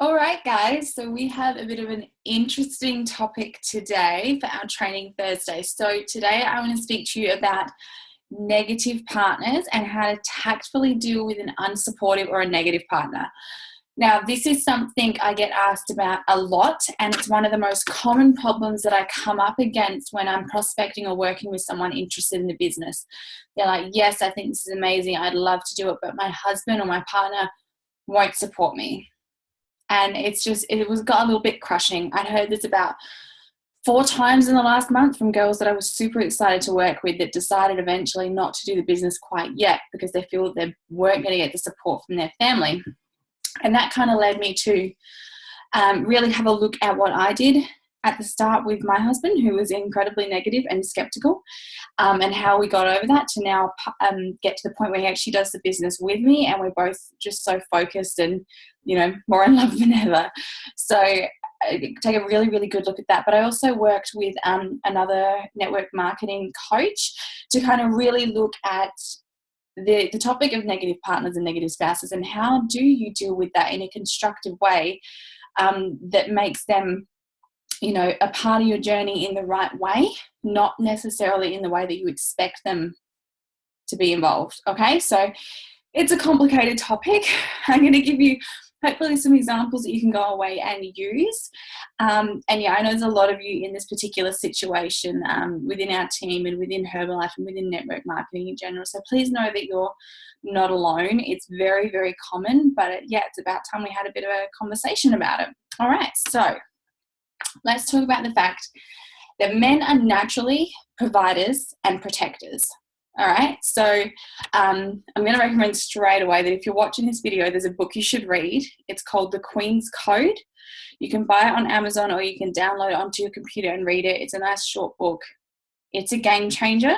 All right, guys. So we have a bit of an interesting topic today for our Training Thursday. So today I want to speak to you about negative partners and how to tactfully deal with an unsupportive or a negative partner. Now, this is something I get asked about a lot, and it's one of the most common problems that I come up against when I'm prospecting or working with someone interested in the business. They're like, yes, I think this is amazing. I'd love to do it, but my husband or my partner won't support me. And it was got a little bit crushing. I'd heard this about 4 times in the last month from girls that I was super excited to work with that decided eventually not to do the business quite yet because they feel they weren't going to get the support from their family. And that kind of led me to really have a look at what I did at the start with my husband, who was incredibly negative and skeptical, and how we got over that to now get to the point where he actually does the business with me, and we're both just so focused and, more in love than ever. So I take a really, really good look at that. But I also worked with another network marketing coach to kind of really look at the topic of negative partners and negative spouses, and how do you deal with that in a constructive way that makes them a part of your journey in the right way, not necessarily in the way that you expect them to be involved. Okay, so it's a complicated topic. I'm going to give you hopefully some examples that you can go away and use. And yeah, I know there's a lot of you in this particular situation within our team and within Herbalife and within network marketing in general. So please know that you're not alone. It's very, very common, but it's about time we had a bit of a conversation about it. All right, so let's talk about the fact that men are naturally providers and protectors. All right, so I'm going to recommend straight away that if you're watching this video, there's a book you should read. It's called The Queen's Code. You can buy it on Amazon or you can download it onto your computer and read it. It's a nice short book. It's a game changer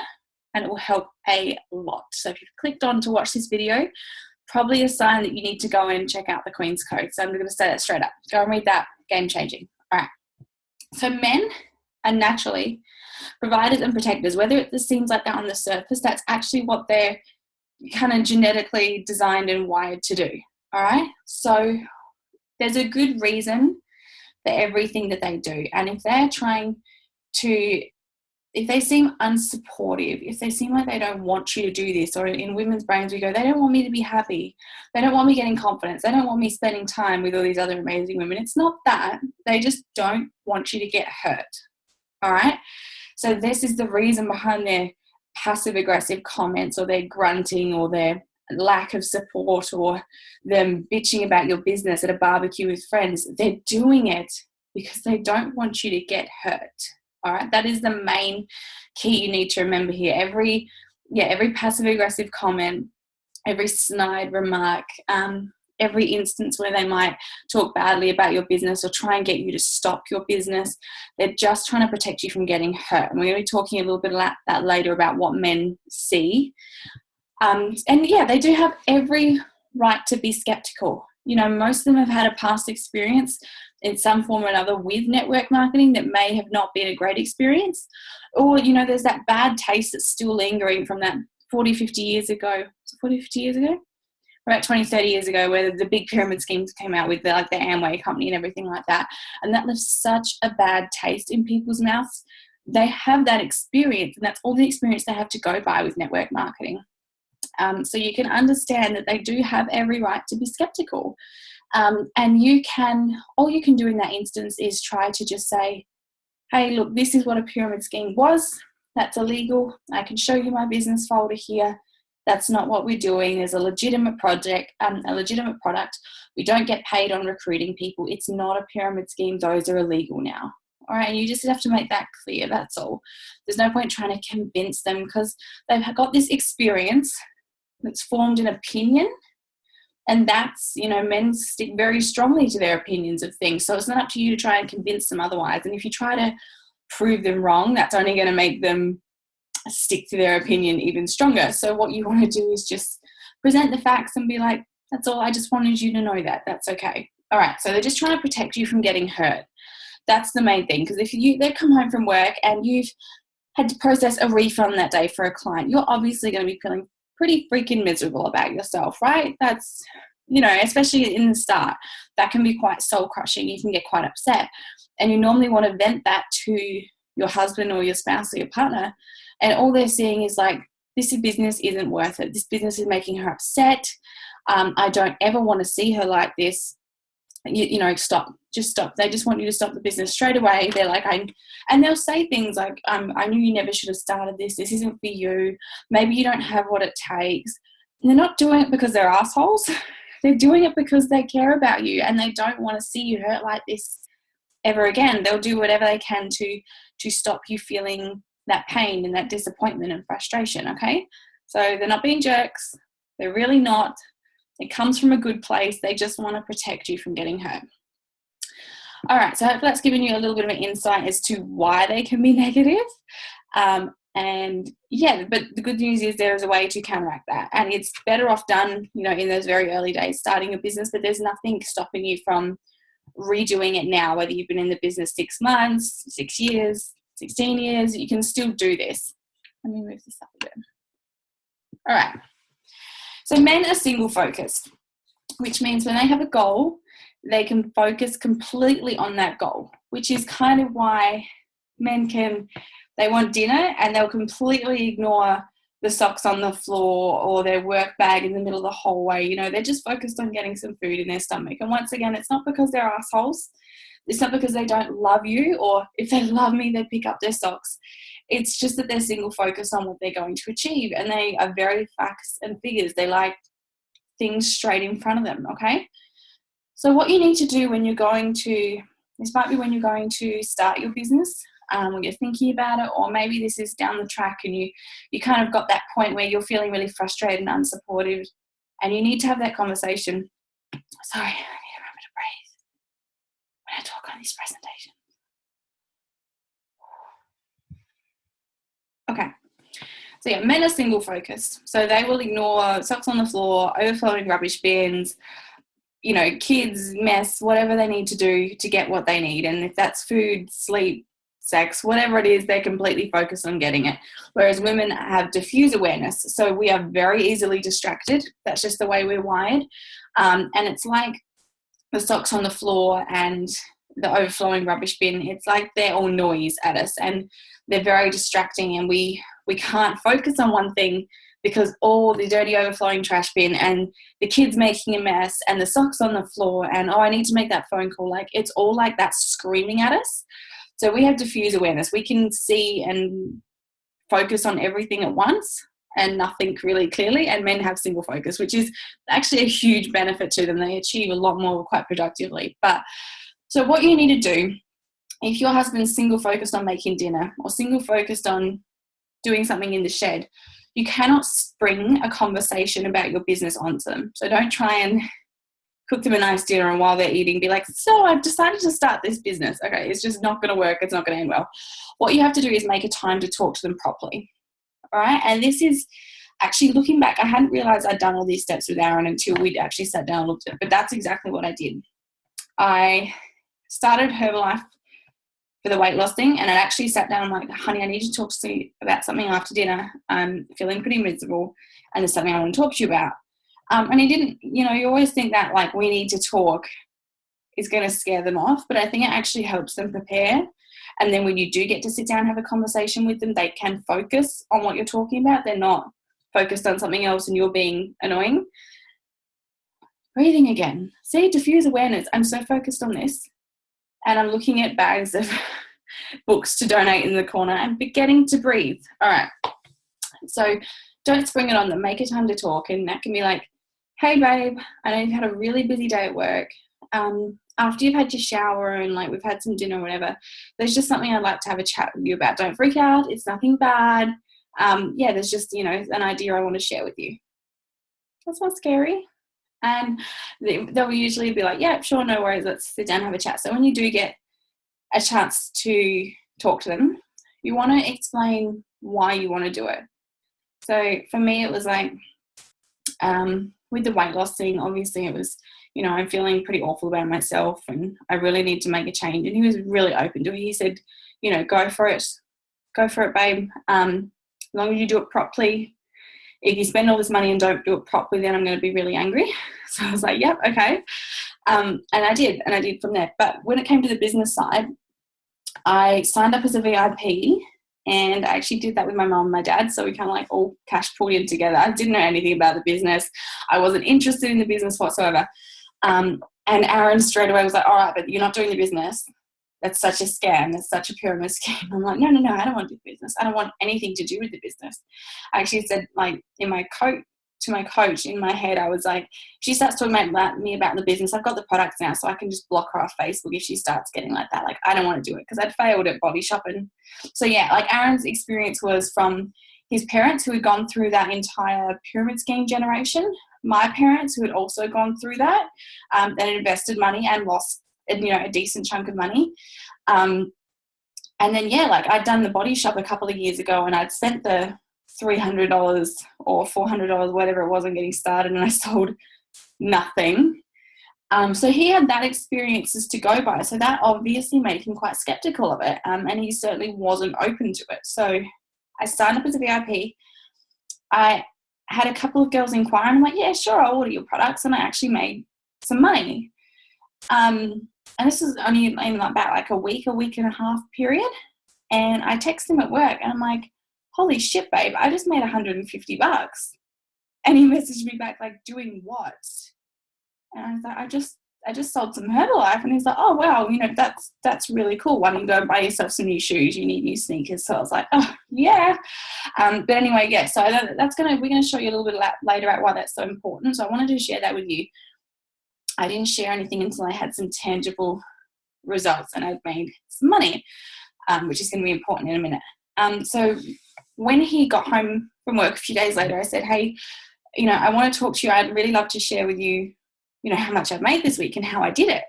and it will help a lot. So if you've clicked on to watch this video, probably a sign that you need to go and check out The Queen's Code. So I'm going to say that straight up. Go and read that. Game changing. All right. So men are naturally providers and protectors. Whether it seems like that on the surface, that's actually what they're kind of genetically designed and wired to do. All right. So there's a good reason for everything that they do. And if they're if they seem unsupportive, if they seem like they don't want you to do this, or in women's brains we go, they don't want me to be happy, they don't want me getting confidence, they don't want me spending time with all these other amazing women. It's not that. They just don't want you to get hurt. All right? So this is the reason behind their passive-aggressive comments, or their grunting, or their lack of support, or them bitching about your business at a barbecue with friends. They're doing it because they don't want you to get hurt. All right, that is the main key you need to remember here. Every passive-aggressive comment, every snide remark, every instance where they might talk badly about your business or try and get you to stop your business, they're just trying to protect you from getting hurt. And we're going to be talking a little bit about that later, about what men see. They do have every right to be skeptical. Most of them have had a past experience in some form or another with network marketing that may have not been a great experience. Or, there's that bad taste that's still lingering from that 40, 50 years ago. 40, 50 years ago? About 20, 30 years ago, where the big pyramid schemes came out with the Amway company and everything like that. And that left such a bad taste in people's mouths. They have that experience, and that's all the experience they have to go by with network marketing. So you can understand that they do have every right to be skeptical. And all you can do in that instance is try to just say, hey, look, this is what a pyramid scheme was. That's illegal. I can show you my business folder here. That's not what we're doing. There's a legitimate project, a legitimate product. We don't get paid on recruiting people. It's not a pyramid scheme. Those are illegal now. All right, and you just have to make that clear. That's all. There's no point trying to convince them, because they've got this experience that's formed an opinion, and that's, men stick very strongly to their opinions of things. So it's not up to you to try and convince them otherwise. And if you try to prove them wrong, that's only going to make them stick to their opinion even stronger. So what you want to do is just present the facts and be like, that's all. I just wanted you to know that. That's okay. All right. So they're just trying to protect you from getting hurt. That's the main thing. Because if they come home from work and you've had to process a refund that day for a client, you're obviously going to be feeling pretty freaking miserable about yourself, right? That's, especially in the start, that can be quite soul crushing. You can get quite upset, and you normally want to vent that to your husband or your spouse or your partner, and all they're seeing is like, this business isn't worth it. This business is making her upset. I don't ever want to see her like this. You know, stop. Just stop. They just want you to stop the business straight away. They're like, and they'll say things like, I knew you never should have started this. This isn't for you. Maybe you don't have what it takes. And they're not doing it because they're assholes. They're doing it because they care about you and they don't want to see you hurt like this ever again. They'll do whatever they can to stop you feeling that pain and that disappointment and frustration, okay? So they're not being jerks. They're really not. It comes from a good place. They just want to protect you from getting hurt. All right, so hopefully that's given you a little bit of an insight as to why they can be negative. And yeah, but the good news is there is a way to counteract that. And it's better off done, you know, in those very early days starting a business, but there's nothing stopping you from redoing it now, whether you've been in the business 6 months, 6 years, 16 years, you can still do this. Let me move this up a bit. All right. So men are single focused, which means when they have a goal, they can focus completely on that goal, which is kind of why men they want dinner and they'll completely ignore the socks on the floor or their work bag in the middle of the hallway. You know, they're just focused on getting some food in their stomach. And once again, it's not because they're assholes. It's not because they don't love you, or if they love me, they pick up their socks. It's just that they're single focused on what they're going to achieve. And they are very facts and figures. They like things straight in front of them, okay? So what you need to do when you're going to, this might be when you're going to start your business, when you're thinking about it, or maybe this is down the track and you kind of got that point where you're feeling really frustrated and unsupportive and you need to have that conversation. Sorry, I need a moment to breathe when I talk on this presentation. Okay. So yeah, men are single focused. So they will ignore socks on the floor, overflowing rubbish bins, you know, kids, mess, whatever they need to do to get what they need. And if that's food, sleep, sex, whatever it is, they're completely focused on getting it. Whereas women have diffuse awareness. So we are very easily distracted. That's just the way we're wired. And it's like the socks on the floor and the overflowing rubbish bin. It's like they're all noise at us and they're very distracting, and we can't focus on one thing because all the dirty overflowing trash bin and the kids making a mess and the socks on the floor and, oh, I need to make that phone call. Like, it's all like that screaming at us. So we have diffuse awareness. We can see and focus on everything at once and nothing really clearly. And men have single focus, which is actually a huge benefit to them. They achieve a lot more quite productively. But so what you need to do, if your husband's single focused on making dinner or single focused on doing something in the shed, you cannot spring a conversation about your business onto them. So don't try and cook them a nice dinner and while they're eating, be like, so I've decided to start this business. Okay, it's just not going to work. It's not going to end well. What you have to do is make a time to talk to them properly. All right. And this is actually, looking back, I hadn't realized I'd done all these steps with Aaron until we'd actually sat down and looked at it. But that's exactly what I did. I started Herbalife for the weight loss thing, and I actually sat down and I'm like, honey, I need to talk to you about something after dinner. I'm feeling pretty miserable and there's something I want to talk to you about. And he didn't, you know, you always think that like we need to talk is going to scare them off, but I think it actually helps them prepare. And then when you do get to sit down and have a conversation with them, they can focus on what you're talking about. They're not focused on something else and you're being annoying. Breathing again. See, diffuse awareness. I'm so focused on this. And I'm looking at bags of books to donate in the corner and beginning to breathe. All right. So don't spring it on them. Make a time to talk. And that can be like, hey, babe, I know you've had a really busy day at work. After you've had your shower and like we've had some dinner or whatever, there's just something I'd like to have a chat with you about. Don't freak out. It's nothing bad. Yeah, there's just, you know, an idea I want to share with you. That's not scary. And they'll usually be like, yeah, sure, no worries, let's sit down and have a chat. So when you do get a chance to talk to them, you want to explain why you want to do it. So for me, it was like with the weight loss thing, obviously it was, you know, I'm feeling pretty awful about myself and I really need to make a change. And he was really open to it. He said, you know, go for it, babe. As long as you do it properly. If you spend all this money and don't do it properly, then I'm going to be really angry. So I was like, yep, okay. And I did from there. But when it came to the business side, I signed up as a VIP, and I actually did that with my mum and my dad. So we kind of like all cash pulled in together. I didn't know anything about the business. I wasn't interested in the business whatsoever. And Aaron straight away was like, all right, but you're not doing the business. That's such a scam. That's such a pyramid scheme. I'm like, no, I don't want to do business. I don't want anything to do with the business. I actually said, like, to my coach in my head, I was like, she starts talking about me about the business, I've got the products now, so I can just block her off Facebook if she starts getting like that. Like, I don't want to do it, because I'd failed at body shopping. So yeah, like Aaron's experience was from his parents who had gone through that entire pyramid scheme generation, my parents who had also gone through that, that had invested money and lost, a decent chunk of money. And then, yeah, like I'd done the body shop a couple of years ago, and I'd spent the $300 or $400, whatever it was, on getting started, and I sold nothing. So he had that experiences to go by. So that obviously made him quite skeptical of it. And he certainly wasn't open to it. So I signed up as a VIP. I had a couple of girls inquire, and I'm like, yeah, sure, I'll order your products. And I actually made some money. And this was only in about like a week and a half period. And I text him at work, and I'm like, holy shit, babe, I just made $150. And he messaged me back like, doing what? And I was like, I just sold some Herbalife. And he's like, oh wow, that's really cool. Why don't you go and buy yourself some new shoes? You need new sneakers. So I was like, oh yeah. But anyway, yeah. So we're gonna show you a little bit later about why that's so important. So I wanted to share that with you. I didn't share anything until I had some tangible results and I'd made some money, which is going to be important in a minute. So when he got home from work a few days later, I said, hey, I want to talk to you. I'd really love to share with you, how much I've made this week and how I did it.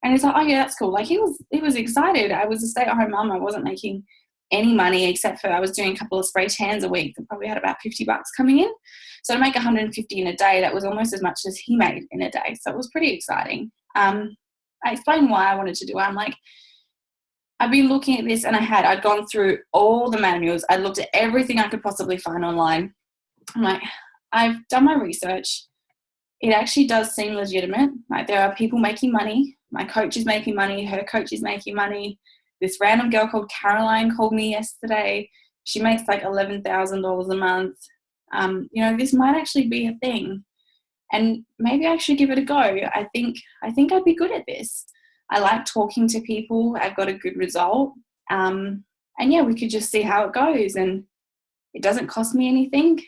And he's like, oh yeah, that's cool. Like he was excited. I was a stay-at-home mum. I wasn't making any money except for I was doing a couple of spray tans a week and probably had about $50 coming in. So to make $150 in a day, that was almost as much as he made in a day. So it was pretty exciting. I explained why I wanted to do it. I'm like, I've been looking at this, and I'd gone through all the manuals. I looked at everything I could possibly find online. I'm like, I've done my research. It actually does seem legitimate. Like, there are people making money. My coach is making money. Her coach is making money. This random girl called Caroline called me yesterday. She makes like $11,000 a month. This might actually be a thing, and maybe I should give it a go. I think I'd be good at this. I like talking to people. I've got a good result. And yeah, we could just see how it goes. And it doesn't cost me anything.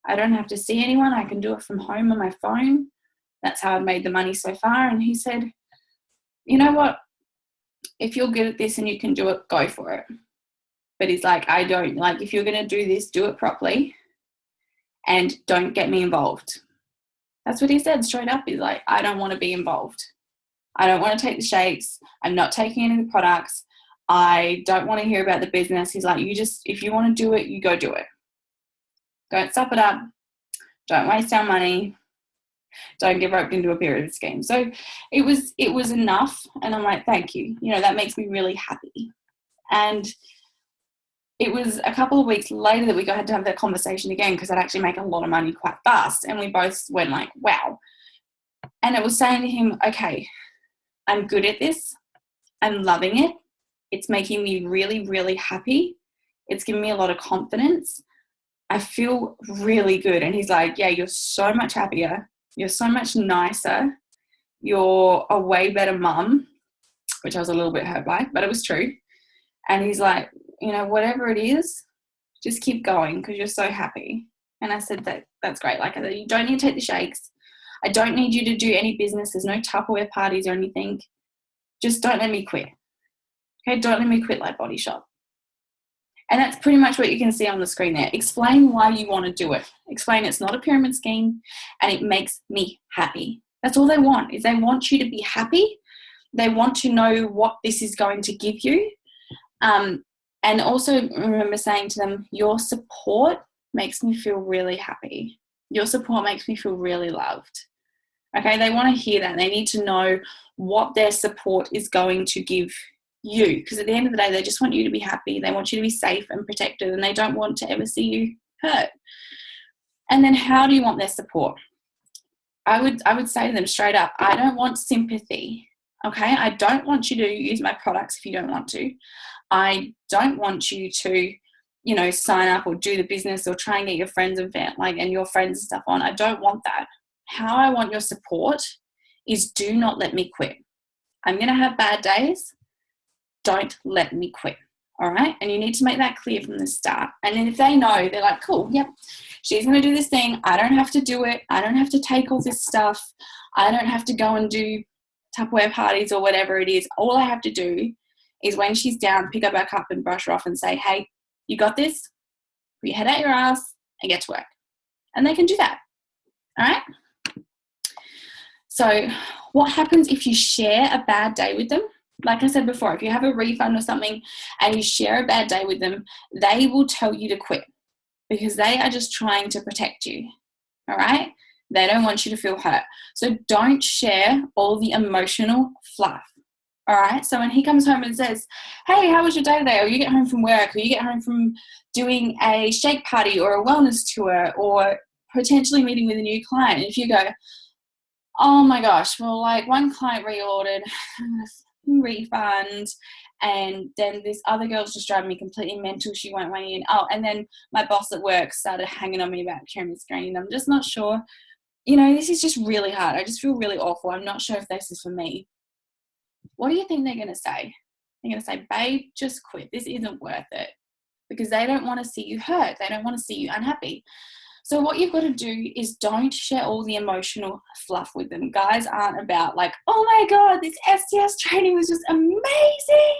I don't have to see anyone. I can do it from home on my phone. That's how I've made the money so far. And he said, you know what? If you're good at this and you can do it, go for it. But he's like, if you're going to do this, do it properly and don't get me involved. That's what he said straight up. He's like, I don't want to be involved. I don't want to take the shakes. I'm not taking any of the products. I don't want to hear about the business. He's like, if you want to do it, you go do it. Don't suck it up. Don't waste our money. Don't get roped into a pyramid scheme. So it was enough. And I'm like, thank you. That makes me really happy. And it was a couple of weeks later that we had to have that conversation again, because I'd actually make a lot of money quite fast. And we both went like, wow. And it was saying to him, okay, I'm good at this. I'm loving it. It's making me really, really happy. It's giving me a lot of confidence. I feel really good. And he's like, yeah, you're so much happier. You're so much nicer. You're a way better mum, which I was a little bit hurt by, but it was true. And he's like, whatever it is, just keep going because you're so happy. And I said, that's great. Like I said, you don't need to take the shakes. I don't need you to do any business. There's no Tupperware parties or anything. Just don't let me quit. Okay, don't let me quit like Body Shop. And that's pretty much what you can see on the screen there. Explain why you want to do it. Explain it's not a pyramid scheme and it makes me happy. That's all they want, is they want you to be happy. They want to know what this is going to give you. And also remember saying to them, your support makes me feel really happy. Your support makes me feel really loved. Okay, they want to hear that. They need to know what their support is going to give you, because at the end of the day, they just want you to be happy. They want you to be safe and protected, and they don't want to ever see you hurt. And then how do you want their support? I would say to them straight up, I don't want sympathy. Okay. I don't want you to use my products if you don't want to. I don't want you to, sign up or do the business or try and get your friends and your friends and stuff on. I don't want that. How I want your support is do not let me quit. I'm going to have bad days. Don't let me quit. All right. And you need to make that clear from the start. And then if they know, they're like, cool, yep, she's going to do this thing. I don't have to do it. I don't have to take all this stuff. I don't have to go and do Tupperware parties or whatever it is. All I have to do is when she's down, pick her back up and brush her off and say, hey, you got this? Put your head out your ass and get to work. And they can do that. All right. So what happens if you share a bad day with them? Like I said before, if you have a refund or something and you share a bad day with them, they will tell you to quit because they are just trying to protect you. All right. They don't want you to feel hurt. So don't share all the emotional fluff. All right. So when he comes home and says, hey, how was your day today? Or you get home from work, or you get home from doing a shake party or a wellness tour or potentially meeting with a new client. And if you go, oh my gosh, well, like one client reordered, refund, and then this other girl's just driving me completely mental. She won't weigh in. Oh, and then my boss at work started hanging on me about carrying the screen. I'm just not sure. This is just really hard. I just feel really awful. I'm not sure if this is for me. What do you think they're going to say? They're going to say, babe, just quit. This isn't worth it. Because they don't want to see you hurt. They don't want to see you unhappy. So what you've got to do is don't share all the emotional fluff with them. Guys aren't about like, oh my God, this STS training was just amazing.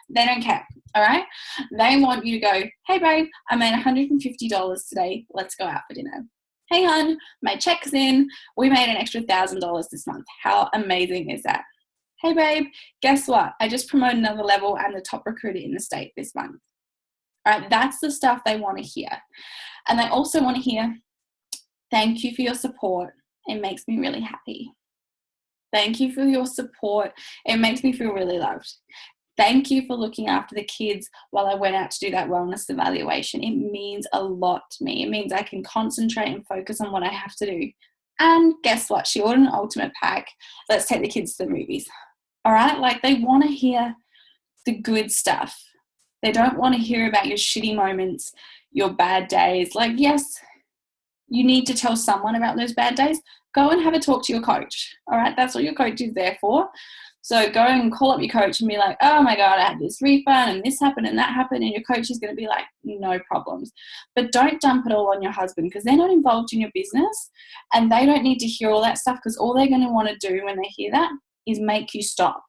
They don't care, all right? They want you to go, hey babe, I made $150 today. Let's go out for dinner. Hey hon, my check's in. We made an extra $1,000 this month. How amazing is that? Hey babe, guess what? I just promoted another level and the top recruiter in the state this month. All right, that's the stuff they want to hear. And they also want to hear, thank you for your support. It makes me really happy. Thank you for your support. It makes me feel really loved. Thank you for looking after the kids while I went out to do that wellness evaluation. It means a lot to me. It means I can concentrate and focus on what I have to do. And guess what? She ordered an ultimate pack. Let's take the kids to the movies. All right? Like they want to hear the good stuff. They don't want to hear about your shitty moments, your bad days. Like, yes, you need to tell someone about those bad days. Go and have a talk to your coach. All right? That's what your coach is there for. So go and call up your coach and be like, oh my God, I had this refund and this happened and that happened. And your coach is going to be like, no problems. But don't dump it all on your husband because they're not involved in your business and they don't need to hear all that stuff because all they're going to want to do when they hear that is make you stop.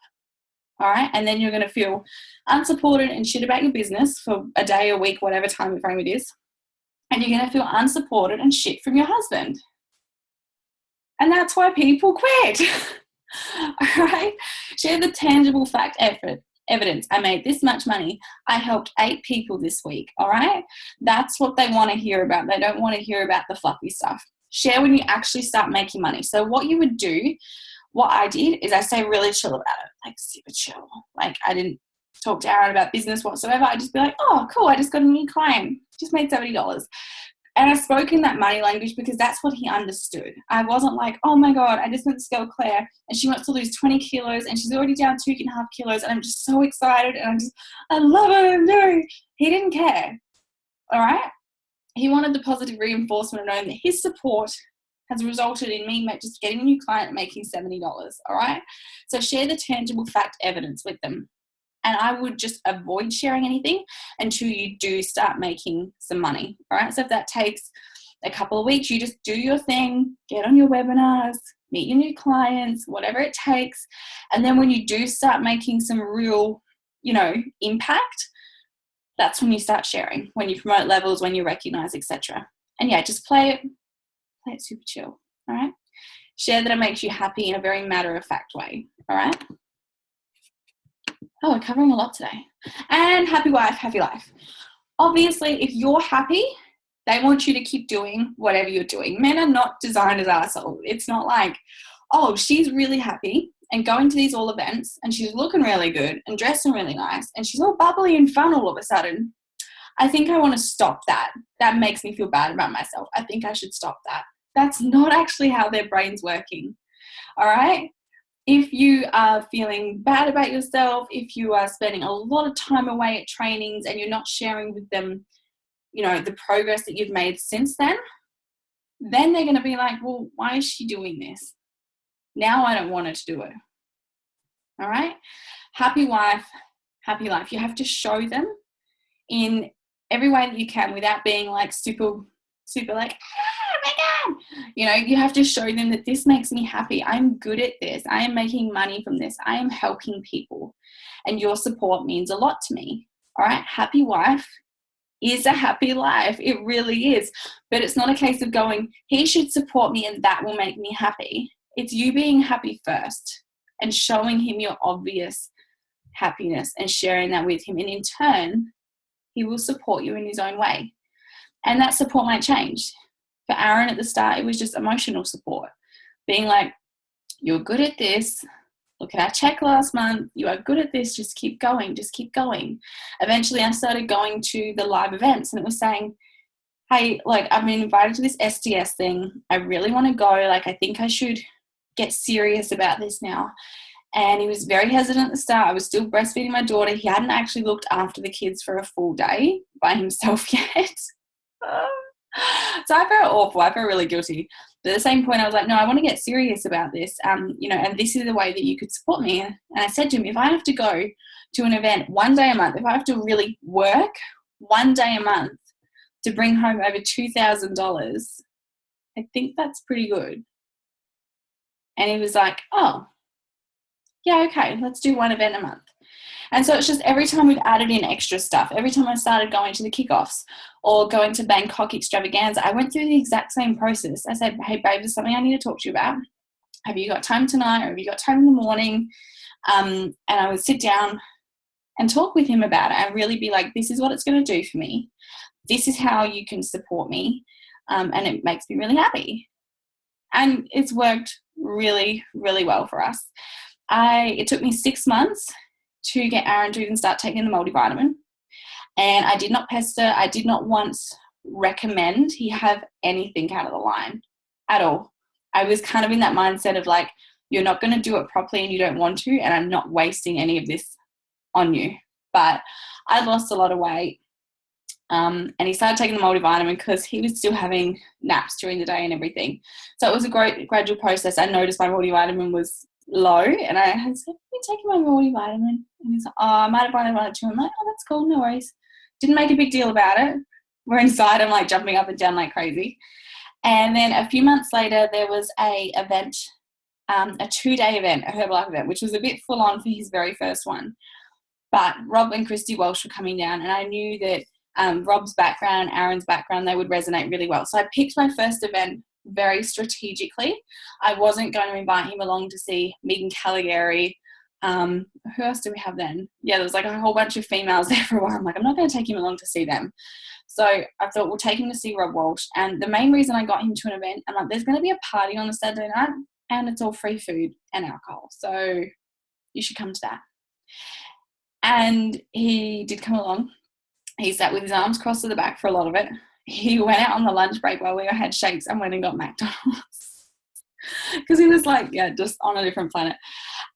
All right. And then you're going to feel unsupported and shit about your business for a day, a week, whatever time frame it is. And you're going to feel unsupported and shit from your husband. And that's why people quit. All right. Share the tangible fact evidence. I made this much money. I helped 8 people this week. All right. That's what they want to hear about. They don't want to hear about the fluffy stuff. Share when you actually start making money. So what you would do, what I did is I stay really chill about it, like super chill. Like I didn't talk to Aaron about business whatsoever. I just be like, oh, cool. I just got a new client. Just made $70. And I spoke in that money language because that's what he understood. I wasn't like, oh my God, I just went to Scale Claire and she wants to lose 20 kilos and she's already down 2.5 kilos and I'm just so excited and I love what I'm doing. He didn't care. All right. He wanted the positive reinforcement of knowing that his support has resulted in me just getting a new client and making $70. All right. So share the tangible fact evidence with them. And I would just avoid sharing anything until you do start making some money. All right. So if that takes a couple of weeks, you just do your thing, get on your webinars, meet your new clients, whatever it takes. And then when you do start making some real, impact, that's when you start sharing, when you promote levels, when you recognize, etc. And yeah, just play it super chill. All right. Share that it makes you happy in a very matter-of-fact way. All right. Oh, we're covering a lot today. And happy wife, happy life. Obviously, if you're happy, they want you to keep doing whatever you're doing. Men are not designed as assholes. It's not like, oh, she's really happy and going to these all events and she's looking really good and dressing really nice and she's all bubbly and fun all of a sudden. I think I want to stop that. That makes me feel bad about myself. I think I should stop that. That's not actually how their brain's working. All right? If you are feeling bad about yourself, if you are spending a lot of time away at trainings and you're not sharing with them, the progress that you've made since then they're going to be like, well, why is she doing this? Now I don't want her to do it. All right? Happy wife, happy life. You have to show them in every way that you can without being like super like, oh my God. You have to show them that this makes me happy. I'm good at this. I am making money from this. I am helping people. And your support means a lot to me. All right? Happy wife is a happy life. It really is. But it's not a case of going, he should support me and that will make me happy. It's you being happy first and showing him your obvious happiness and sharing that with him. And in turn, he will support you in his own way. And that support might change. For Aaron at the start, it was just emotional support. Being like, you're good at this. Look at our check last month. You are good at this. Just keep going. Just keep going. Eventually, I started going to the live events and it was saying, hey, like I've been invited to this STS thing. I really want to go. Like, I think I should get serious about this now. And he was very hesitant at the start. I was still breastfeeding my daughter. He hadn't actually looked after the kids for a full day by himself yet. So I felt awful. I felt really guilty. But at the same point, I was like, no, I want to get serious about this. And this is the way that you could support me. And I said to him, if I have to go to an event one day a month, if I have to really work one day a month to bring home over $2,000, I think that's pretty good. And he was like, oh, yeah, okay, let's do one event a month. And so it's just every time we've added in extra stuff, every time I started going to the kickoffs or going to Bangkok extravaganza, I went through the exact same process. I said, hey, babe, there's something I need to talk to you about. Have you got time tonight or have you got time in the morning? And I would sit down and talk with him about it and really be like, this is what it's going to do for me. This is how you can support me. And it makes me really happy. And it's worked really, really well for us. It took me 6 months to get Aaron to even start taking the multivitamin. And I did not pester. I did not once recommend he have anything out of the line at all. I was kind of in that mindset of like, you're not going to do it properly and you don't want to, and I'm not wasting any of this on you. But I lost a lot of weight. And he started taking the multivitamin because he was still having naps during the day and everything. So it was a great gradual process. I noticed my multivitamin was low and I had said, are you taking my multivitamin? And he's like, oh, I might have wanted one or two. I'm like, oh, that's cool, no worries. Didn't make a big deal about it. We're inside, I'm like jumping up and down like crazy. And then a few months later, there was a event, a 2-day event, a Herbalife event, which was a bit full on for his very first one. But Rob and Christy Walsh were coming down and I knew that Rob's background, Aaron's background, they would resonate really well. So I picked my first event very strategically. I wasn't going to invite him along to see Megan Calligari. Who else do we have then? Yeah, there was like a whole bunch of females there for a while. I'm like, I'm not going to take him along to see them. So I thought we'll take him to see Rob Walsh. And the main reason I got him to an event, I'm like, there's going to be a party on the Saturday night and it's all free food and alcohol. So you should come to that. And he did come along. He sat with his arms crossed to the back for a lot of it. He went out on the lunch break while we had shakes and went and got McDonald's. Because he was like, yeah, just on a different planet.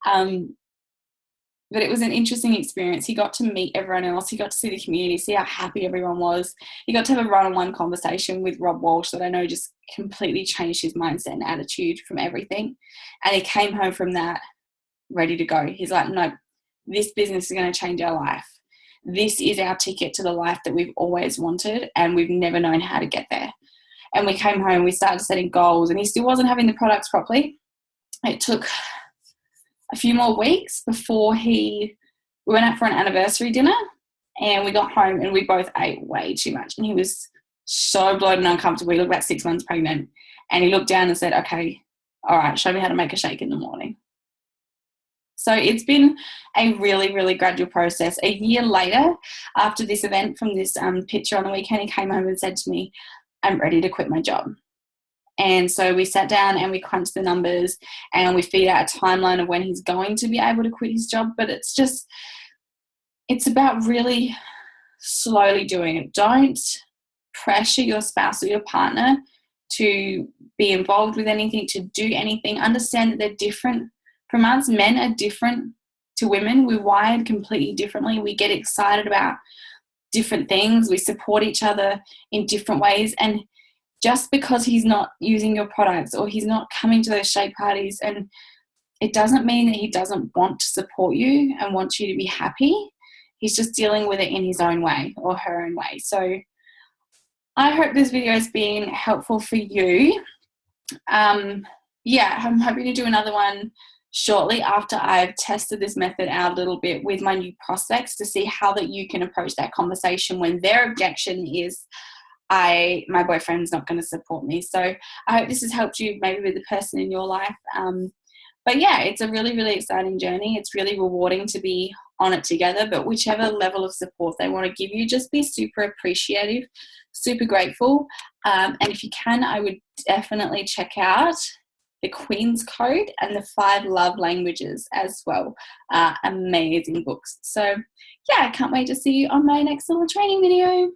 But it was an interesting experience. He got to meet everyone else. He got to see the community, see how happy everyone was. He got to have a one-on-one conversation with Rob Walsh that I know just completely changed his mindset and attitude from everything. And he came home from that ready to go. He's like, no, this business is going to change our life. This is our ticket to the life that we've always wanted and we've never known how to get there. And we came home, we started setting goals and he still wasn't having the products properly. It took a few more weeks before we went out for an anniversary dinner and we got home and we both ate way too much and he was so bloated and uncomfortable. He looked about 6 months pregnant and he looked down and said, okay, all right, show me how to make a shake in the morning. So it's been a really, really gradual process. A year later, after this event from this picture on the weekend, he came home and said to me, I'm ready to quit my job. And so we sat down and we crunched the numbers and we figured out a timeline of when he's going to be able to quit his job. But it's about really slowly doing it. Don't pressure your spouse or your partner to be involved with anything, to do anything. Understand that they're different from us. Men are different to women. We're wired completely differently. We get excited about different things. We support each other in different ways. And just because he's not using your products or he's not coming to those shake parties, and it doesn't mean that he doesn't want to support you and want you to be happy. He's just dealing with it in his own way or her own way. So I hope this video has been helpful for you. I'm happy to do another one shortly after I've tested this method out a little bit with my new prospects to see how that you can approach that conversation when their objection is, my boyfriend's not going to support me. So I hope this has helped you maybe with the person in your life. But yeah, it's a really, really exciting journey. It's really rewarding to be on it together, but whichever level of support they want to give you, just be super appreciative, super grateful. And if you can, I would definitely check out the Queen's Code and the 5 Love Languages as well. Amazing books. So yeah, I can't wait to see you on my next little training video.